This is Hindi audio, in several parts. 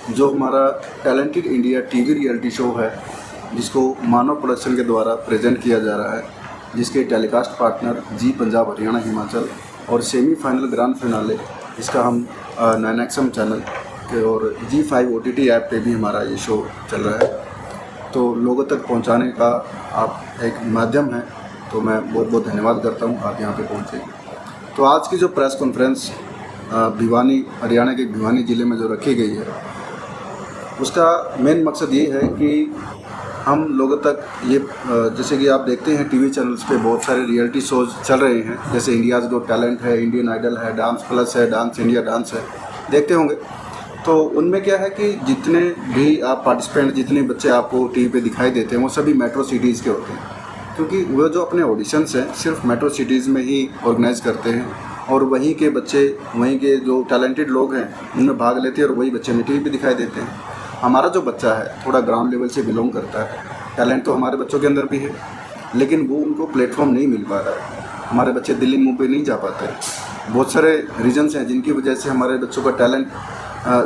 जो हमारा talented India TV reality show है, जिसको मानव प्रोडक्शन के द्वारा प्रेजेंट किया जा रहा है, जिसके टेलीकास्ट पार्टनर जी पंजाब हरियाणा हिमाचल और सेमीफाइनल ग्रैंड फिनाले इसका हम 9XM चैनल के और G5 OTT ऐप पे भी हमारा ये शो चल रहा है। तो लोगों तक पहुंचाने का आप एक माध्यम है, तो मैं बहुत बहुत धन्यवाद करता हूं आप यहां पे पहुंचे। तो आज की जो प्रेस कॉन्फ्रेंस भिवानी, हरियाणा के भिवानी ज़िले में जो रखी गई है, उसका मेन मकसद ये है कि हम लोगों तक ये जैसे कि आप देखते हैं टीवी चैनल्स पे बहुत सारे रियलिटी शोज़ चल रहे हैं, जैसे इंडियाज़ गॉट टैलेंट है, इंडियन आइडल है, डांस प्लस है, डांस इंडिया डांस है, देखते होंगे। तो उनमें क्या है कि जितने भी आप पार्टिसिपेंट, जितने बच्चे आपको टीवी पे दिखाई देते हैं, वो सभी मेट्रो सिटीज़ के होते हैं, क्योंकि वो जो अपने ऑडिशंस हैं सिर्फ मेट्रो सिटीज़ में ही ऑर्गेनाइज करते हैं और वहीं के बच्चे, वहीं के जो टैलेंटेड लोग हैं उनमें भाग लेते हैं और वही बच्चे में टीवी पे दिखाई देते हैं। हमारा जो बच्चा है थोड़ा ग्राउंड लेवल से बिलोंग करता है, टैलेंट तो हमारे बच्चों के अंदर भी है, लेकिन वो उनको प्लेटफॉर्म नहीं मिल पा रहा है। हमारे बच्चे दिल्ली मुंबई नहीं जा पाते। बहुत सारे रीजन्स हैं जिनकी वजह से हमारे बच्चों का टैलेंट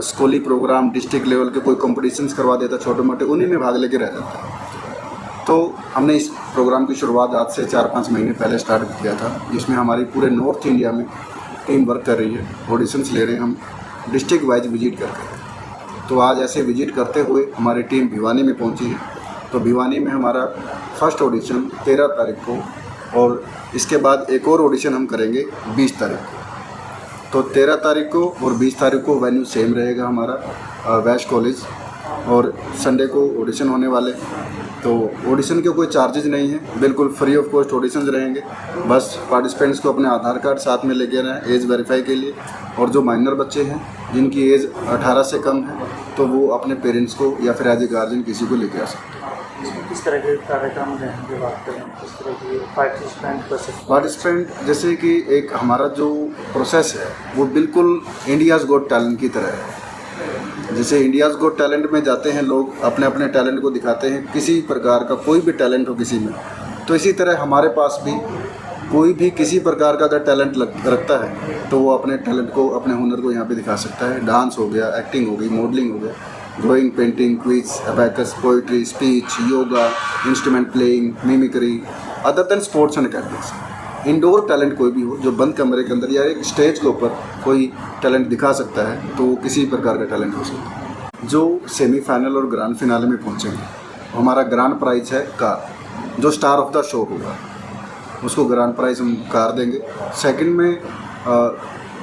स्कूली प्रोग्राम, डिस्ट्रिक्ट लेवल के कोई कॉम्पिटिशन्स करवा देता छोटे मोटे, उन्हीं में भाग लेके रह जाता है। तो हमने इस प्रोग्राम की शुरुआत आज से 4-5 महीने पहले स्टार्ट किया था, जिसमें हमारी पूरे नॉर्थ इंडिया में टीम वर्क कर रही है, ऑडिशंस ले रहे हैं हम डिस्ट्रिक्ट वाइज विजिट करके। तो आज ऐसे विजिट करते हुए हमारी टीम भिवानी में पहुंची है। तो भिवानी में हमारा फर्स्ट ऑडिशन 13 तारीख को और इसके बाद एक और ऑडिशन हम करेंगे 20 तारीख को। तो 13 तारीख को और 20 तारीख को वेन्यू सेम रहेगा हमारा वैश कॉलेज, और संडे को ऑडिशन होने वाले। तो ऑडिशन के कोई चार्जेज नहीं है, बिल्कुल फ्री ऑफ कॉस्ट ऑडिशंस रहेंगे। बस पार्टिसिपेंट्स को अपने आधार कार्ड साथ में लेके आना है एज वेरीफाई के लिए, और जो माइनर बच्चे हैं जिनकी एज 18 से कम है तो वो अपने पेरेंट्स को या फिर एज ए गार्जियन किसी को लेके आ सकते हैं। किस तरह के कार्यक्रम रहेंगे, बात करें किस तरह की पार्टिसिपेंट जैसे कि एक हमारा जो प्रोसेस है वो बिल्कुल इंडियाज़ गॉट टैलेंट की तरह है। जैसे इंडियाज़ गॉट टैलेंट में जाते हैं लोग, अपने अपने टैलेंट को दिखाते हैं, किसी प्रकार का कोई भी टैलेंट हो किसी में, तो इसी तरह हमारे पास भी कोई भी किसी प्रकार का अगर टैलेंट रखता है तो वो अपने टैलेंट को, अपने हुनर को यहाँ पे दिखा सकता है। डांस हो गया, एक्टिंग हो गई, मॉडलिंग हो गया, drawing, painting, quiz, abacus, poetry, speech, yoga, instrument playing, mimicry, other than sports and academics. Indoor talent कोई भी हो जो बंद कमरे के अंदर या एक स्टेज के ऊपर कोई टैलेंट दिखा सकता है, तो वो किसी प्रकार का टैलेंट हो सकता है। जो सेमीफाइनल और ग्रैंड फिनाले में पहुँचेंगे, हमारा ग्रैंड प्राइज है कार, जो स्टार ऑफ द शो होगा उसको ग्रैंड प्राइज हम कार देंगे। सेकंड में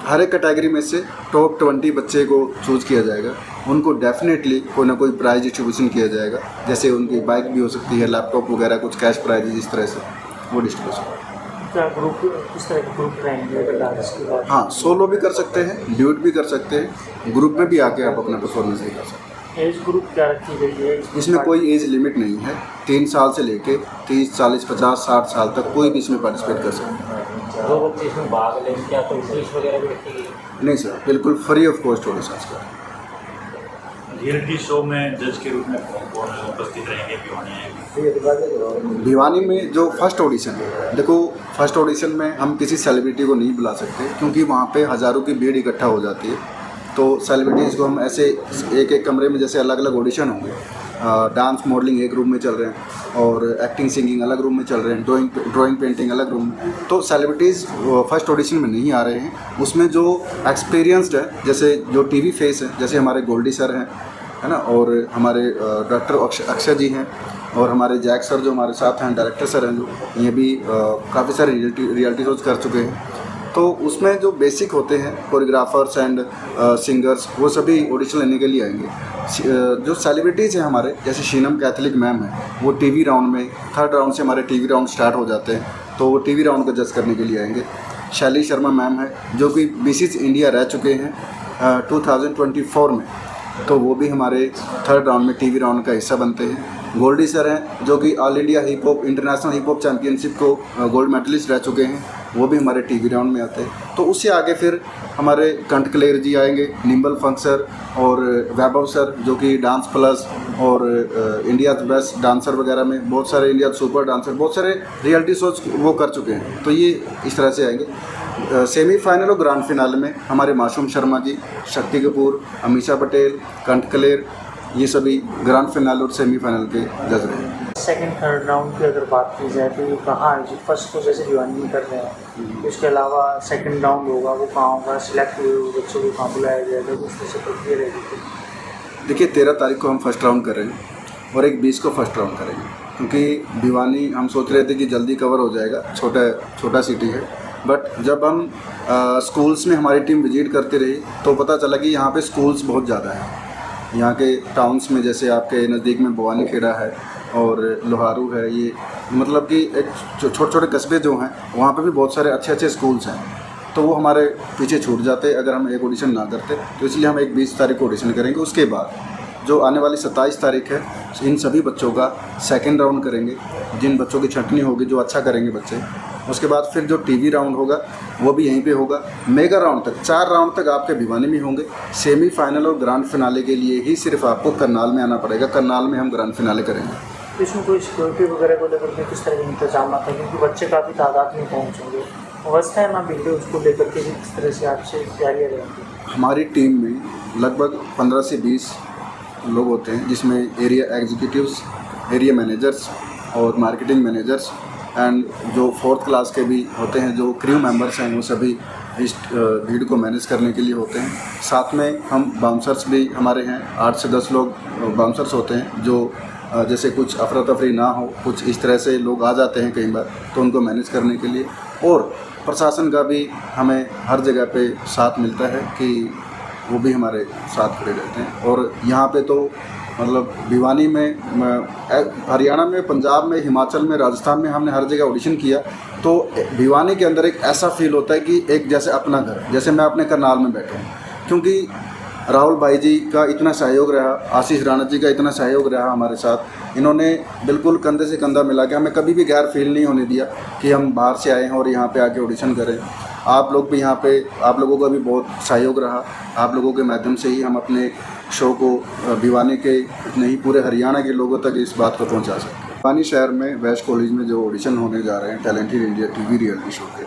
हर एक कैटेगरी में से टॉप 20 बच्चे को चूज़ किया जाएगा, उनको डेफिनेटली कोई ना कोई प्राइज डिस्ट्रीब्यूशन किया जाएगा, जैसे उनकी बाइक भी हो सकती है, लैपटॉप वगैरह, कुछ कैश प्राइज, इस तरह से वो डिस्ट्रीब्यूशन। क्या ग्रुप, किस तरह के ग्रुप रहेंगे डांस के बाद? हाँ, सोलो भी कर सकते हैं, ड्यूट भी कर सकते हैं, ग्रुप में भी आके आप अपना परफॉर्मेंस दिखा सकते हैं। एज ग्रुप क्या रखी गई है? इसमें कोई एज लिमिट नहीं है, 3 साल से लेके 30, 40, 50, 60 साल तक कोई भी इसमें पार्टिसिपेट कर सकता है। जो बच्चे इसमें भाग लें, क्या कोई फीस वगैरह भी रखी गई? नहीं सर, बिल्कुल फ्री ऑफ कॉस्ट ऑडिशंस का। रियलिटी शो में जज के रूप में कौन उपस्थित रहेंगे भिवानी में जो फर्स्ट ऑडिशन है, देखो फर्स्ट ऑडिशन में हम किसी सेलिब्रिटी को नहीं बुला सकते, क्योंकि वहाँ पे हज़ारों की भीड़ इकट्ठा हो जाती है। तो सेलिब्रिटीज़ को हम ऐसे एक एक कमरे में, जैसे अलग अलग ऑडिशन होंगे, डांस मॉडलिंग एक रूम में चल रहे हैं और एक्टिंग सिंगिंग अलग रूम में चल रहे हैं, ड्राइंग पेंटिंग अलग रूम में, तो सेलिब्रिटीज़ फर्स्ट ऑडिशन में नहीं आ रहे हैं। उसमें जो एक्सपीरियंस्ड है, जैसे जो टीवी फेस है, जैसे हमारे गोल्डी सर हैं, है ना, और हमारे डॉक्टर अक्षय जी हैं, और हमारे जैक सर जो हमारे साथ हैं, डायरेक्टर सर हैं, जो ये भी काफ़ी सारे रियलिटी शोज़ कर चुके हैं। तो उसमें जो बेसिक होते हैं कोरियोग्राफर्स एंड सिंगर्स, वो सभी ऑडिशन लेने के लिए आएंगे। जो सेलिब्रिटीज़ हैं हमारे, जैसे शीनम कैथलिक मैम है, वो टीवी राउंड में, थर्ड राउंड से हमारे टीवी राउंड स्टार्ट हो जाते हैं, तो वो टीवी राउंड को जज करने के लिए आएंगे। शैली शर्मा मैम है, जो कि मिसेस इंडिया रह चुके हैं 2024 में, तो वो भी हमारे थर्ड राउंड में टीवी राउंड का हिस्सा बनते हैं। गोल्डी सर हैं, जो कि all India hip hop international hip hop championship को गोल्ड मेडलिस्ट रह चुके हैं, वो भी हमारे टीवी राउंड में आते हैं। तो उससे आगे फिर हमारे कंठ क्लेर जी आएंगे, निम्बल फंक सर और वैभव सर, जो कि डांस प्लस और इंडिया बेस्ट डांसर वगैरह में बहुत सारे, इंडिया सुपर डांसर, बहुत सारे रियलिटी शोज वो कर चुके हैं। तो ये इस तरह से आएंगे। सेमीफाइनल और ग्रैंड फिनाले में हमारे मासूम शर्मा जी, शक्ति कपूर, अमीषा पटेल, कंठकलेर, ये सभी ग्रैंड फिनाल और सेमीफाइनल के जज रहे हैं। सेकंड थर्ड राउंड की अगर बात की जाए तो ये कहाँ है? फर्स्ट तो जैसे भिवानी में कर रहे हैं, उसके अलावा सेकंड राउंड होगा वो कहाँ होगा? सिलेक्ट हुए हुए बच्चों को कहाँ बुलाया जाएगा? उस तरह से प्रक्रिया रहेगी। देखिए 13 तारीख को हम फर्स्ट राउंड कर रहे हैं और एक 20 को फर्स्ट राउंड करेंगे, क्योंकि भिवानी हम सोच रहे थे कि जल्दी कवर हो जाएगा, छोटा सिटी है। बट जब हम स्कूल्स में हमारी टीम विजिट करती रही तो पता चला कि यहाँ पे स्कूल्स बहुत ज़्यादा हैं। यहाँ के टाउन्स में जैसे आपके नज़दीक में भवानी खेड़ा है और लोहारू है, ये मतलब कि एक छोटे छोटे कस्बे जो हैं वहाँ पे भी बहुत सारे अच्छे स्कूल्स हैं, तो वो हमारे पीछे छूट जाते अगर हम एक ऑडिशन ना करते। तो इसलिए हम एक 20 तारीख को ऑडिशन करेंगे। उसके बाद जो आने वाली 27 तारीख है इन सभी बच्चों का सेकंड राउंड करेंगे, जिन बच्चों की छंटनी होगी, जो अच्छा करेंगे बच्चे। उसके बाद फिर जो टीवी राउंड होगा वो भी यहीं पे होगा। मेगा राउंड तक 4 राउंड तक आपके भिवानी में होंगे। सेमीफाइनल और ग्रैंड फिनाले के लिए ही सिर्फ आपको करनाल में आना पड़ेगा। करनाल में हम ग्रैंड फिनाले करेंगे। इसमें कोई सिक्योरिटी वगैरह को लेकर के किस तरह के इंतजाम आता है? क्योंकि बच्चे काफ़ी तादाद में पहुँचेंगे, अवस्था है ना भीड़, उसको लेकर के किस तरह से आपसे तैयारियाँ रहेंगी? हमारी टीम में लगभग 15 से 20 लोग होते हैं, जिसमें एरिया एग्जीक्यूटिव्स, एरिया मैनेजर्स और मार्केटिंग मैनेजर्स एंड जो 4th क्लास के भी होते हैं, जो क्रू मेंबर्स हैं, वो सभी इस भीड़ को मैनेज करने के लिए होते हैं। साथ में हम बाउंसर्स भी हमारे हैं, 8 से 10 लोग बाउंसर्स होते हैं, जो जैसे कुछ अफरा तफरी ना हो, कुछ इस तरह से लोग आ जाते हैं कई बार, तो उनको मैनेज करने के लिए। और प्रशासन का भी हमें हर जगह पे साथ मिलता है कि वो भी हमारे साथ खड़े रहते हैं। और यहाँ पे तो मतलब भिवानी में, हरियाणा में, पंजाब में, हिमाचल में, राजस्थान में हमने हर जगह ऑडिशन किया, तो भिवानी के अंदर एक ऐसा फील होता है कि एक जैसे अपना घर, जैसे मैं अपने करनाल में बैठा हूँ। क्योंकि राहुल भाई जी का इतना सहयोग रहा, आशीष राणा जी का इतना सहयोग रहा हमारे साथ। इन्होंने बिल्कुल कंधे से कंधा मिला के हमें कभी भी गैर फील नहीं होने दिया कि हम बाहर से आए हैं और यहाँ पे आके ऑडिशन करें। आप लोग भी यहाँ पे, आप लोगों का भी बहुत सहयोग रहा। आप लोगों के माध्यम से ही हम अपने शो को भिवानी के नहीं पूरे हरियाणा के लोगों तक इस बात को पहुँचा सकते हैं। भिवानी शहर में वेस्ट कॉलेज में जो ऑडिशन होने जा रहे हैं talented India TV reality show के,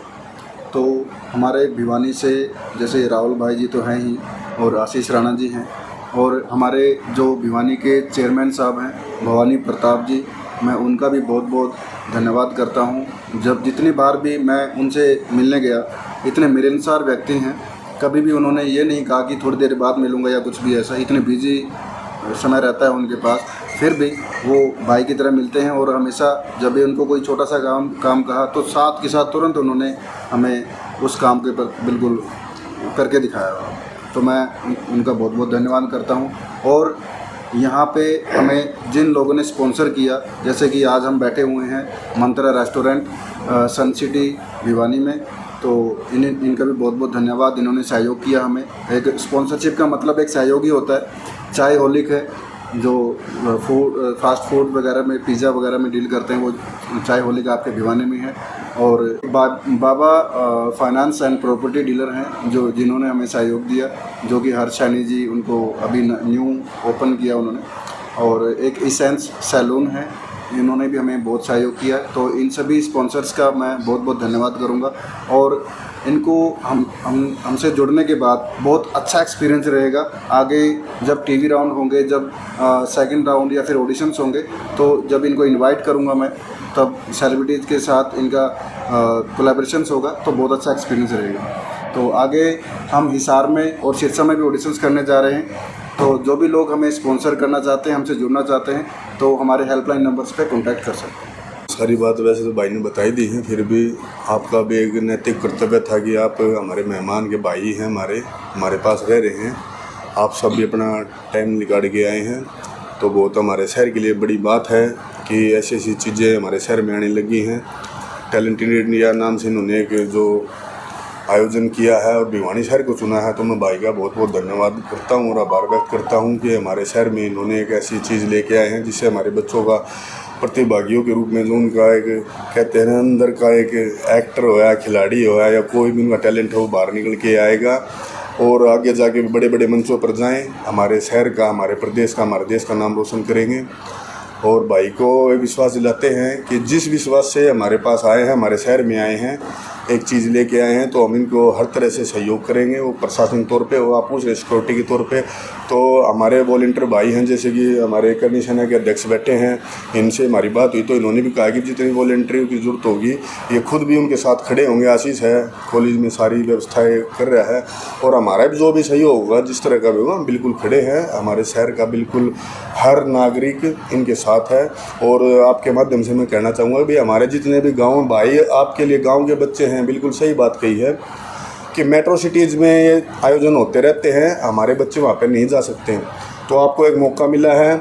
तो हमारे भिवानी से जैसे राहुल भाई जी तो हैं ही, और आशीष राणा जी हैं, और हमारे जो भिवानी के चेयरमैन साहब हैं भवानी प्रताप जी, मैं उनका भी बहुत बहुत धन्यवाद करता हूं। जब जितनी बार भी मैं उनसे मिलने गया, इतने मिलनसार व्यक्ति हैं, कभी भी उन्होंने ये नहीं कहा कि थोड़ी देर बाद मिलूँगा या कुछ भी ऐसा। इतने बिजी समय रहता है उनके पास, फिर भी वो भाई की तरह मिलते हैं। और हमेशा जब भी उनको कोई छोटा सा काम कहा तो साथ के साथ तुरंत उन्होंने हमें उस काम के पर बिल्कुल करके दिखाया। तो मैं उनका बहुत बहुत धन्यवाद करता हूँ। और यहाँ पे हमें जिन लोगों ने स्पॉन्सर किया, जैसे कि आज हम बैठे हुए हैं मंत्रा रेस्टोरेंट सन सिटी भिवानी में, तो इनका भी बहुत बहुत धन्यवाद। इन्होंने सहयोग किया हमें। एक स्पॉन्सरशिप का मतलब एक सहयोग ही होता है। चाय होलिक है जो फास्ट फूड वगैरह में, पिज़्ज़ा वगैरह में डील करते हैं, वो चाय होलिक आपके भिवानी में है। और बाबा फाइनेंस एंड प्रॉपर्टी डीलर हैं जो जिन्होंने हमें सहयोग दिया, जो कि हर्ष सैनी जी, उनको अभी न्यू ओपन किया उन्होंने। और एक इसेंस सैलून है, इन्होंने भी हमें बहुत सहयोग किया। तो इन सभी स्पॉन्सर्स का मैं बहुत बहुत धन्यवाद करूंगा। और इनको हमसे जुड़ने के बाद बहुत अच्छा एक्सपीरियंस रहेगा। आगे जब टीवी राउंड होंगे, जब सेकंड राउंड या फिर ऑडिशंस होंगे, तो जब इनको इनवाइट करूंगा मैं, तब सेलिब्रिटीज़ के साथ इनका कोलैबोरेशंस होगा, तो बहुत अच्छा एक्सपीरियंस रहेगा। तो आगे हम हिसार में और सिरसा में भी ऑडिशंस करने जा रहे हैं। तो जो भी लोग हमें स्पॉन्सर करना चाहते हैं, हमसे जुड़ना चाहते हैं, तो हमारे हेल्पलाइन नंबर्स पे कांटेक्ट कर सकते हैं। सारी बात वैसे तो भाई ने बताई दी है, फिर भी आपका भी एक नैतिक कर्तव्य था कि आप हमारे मेहमान के भाई हैं, हमारे पास रह रहे हैं, आप सब भी अपना टाइम निकाल के आए हैं, तो बहुत हमारे शहर के लिए बड़ी बात है कि ऐसी ऐसी चीज़ें हमारे शहर में आने लगी हैं। टैलेंटेड इंडिया नाम से इन्होंने एक जो आयोजन किया है और भिवानी शहर को चुना है, तो मैं भाई का बहुत बहुत धन्यवाद करता हूँ और आभार व्यक्त करता हूँ कि हमारे शहर में इन्होंने एक ऐसी चीज़ लेके आए हैं जिससे हमारे बच्चों का प्रतिभागियों के रूप में जो उनका एक कहते हैं ना अंदर का एक एक्टर हो या खिलाड़ी हो या कोई भी उनका टैलेंट हो, बाहर निकल के आएगा और आगे जाके भी बड़े बड़े मंचों पर जाएं, हमारे शहर का, हमारे प्रदेश का, हमारे देश का नाम रोशन करेंगे। और भाई को विश्वास दिलाते हैं कि जिस विश्वास से हमारे पास आए हैं, हमारे शहर में आए हैं, एक चीज़ लेके आए हैं, तो हम इनको हर तरह से सहयोग करेंगे। वो प्रशासनिक तौर पे, वो आप पूछ रहे सिक्योरिटी के तौर पे, तो हमारे वॉलंटियर भाई हैं, जैसे कि हमारे करनी सेना के अध्यक्ष बैठे हैं, इनसे हमारी बात हुई तो इन्होंने भी कहा कि जितनी वॉलंटियरों की ज़रूरत होगी ये खुद भी उनके साथ खड़े होंगे। आशीष है कॉलेज में सारी व्यवस्थाएँ कर रहा है, और हमारा भी जो भी सहयोग होगा जिस तरह का भी होगा हम बिल्कुल खड़े हैं। हमारे शहर का बिल्कुल हर नागरिक इनके साथ है। और आपके माध्यम से मैं कहना चाहूँगा भी हमारे जितने भी गाँव भाई, आपके लिए गाँव के बच्चे हैं, बिल्कुल सही बात कही है कि मेट्रो सिटीज़ में ये आयोजन होते रहते हैं, हमारे बच्चे वहाँ पे नहीं जा सकते हैं, तो आपको एक मौका मिला है।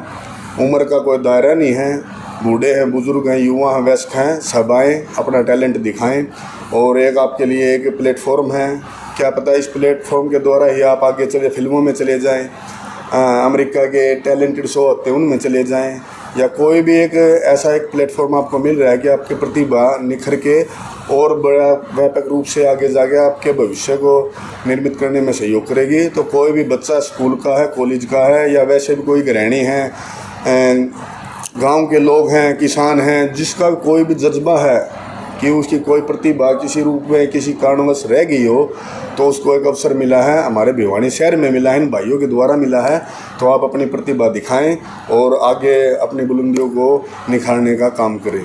उम्र का कोई दायरा नहीं है, बूढ़े हैं, बुज़ुर्ग हैं, युवा हैं, वयस्क हैं, सब आएँ, अपना टैलेंट दिखाएं। और एक आपके लिए एक प्लेटफॉर्म है, क्या पता इस प्लेटफॉर्म के द्वारा ही आप आगे चले फिल्मों में चले जाएँ, अमेरिका के टैलेंटेड शो होते हैं उनमें चले जाएँ, या कोई भी एक ऐसा एक प्लेटफॉर्म आपको मिल रहा है कि आपकी प्रतिभा निखर के और बड़ा व्यापक रूप से आगे जाके आपके भविष्य को निर्मित करने में सहयोग करेगी। तो कोई भी बच्चा स्कूल का है, कॉलेज का है, या वैसे भी कोई गृहिणी है, गांव के लोग हैं, किसान हैं, जिसका कोई भी जज्बा है कि उसकी कोई प्रतिभा किसी रूप में किसी कारणवश रह गई हो, तो उसको एक अवसर मिला है, हमारे भिवानी शहर में मिला है, इन भाइयों के द्वारा मिला है। तो आप अपनी प्रतिभा दिखाएं और आगे अपनी बुलंदियों को निखारने का काम करें।